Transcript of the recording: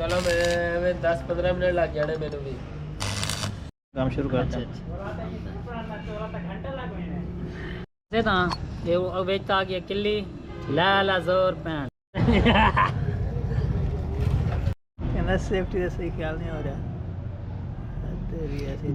चलो मैं 10-15 मिनट लग जाने मेनू भी काम शुरू करते हैं। ये ਤਾਂ ਇਹ ਉਹ ਵਿੱਚ ਆ ਗਿਆ ਕਿੱਲੀ ਲੈ ਲਾ ਜ਼ੋਰ ਪੈਣ ਕਹਿੰਦਾ ਸੇਫਟੀ ਦਾ ਸਹੀ ਖਿਆਲ ਨਹੀਂ ਹੋ ਰਿਹਾ ਤੇਰੀ ਐਸੀ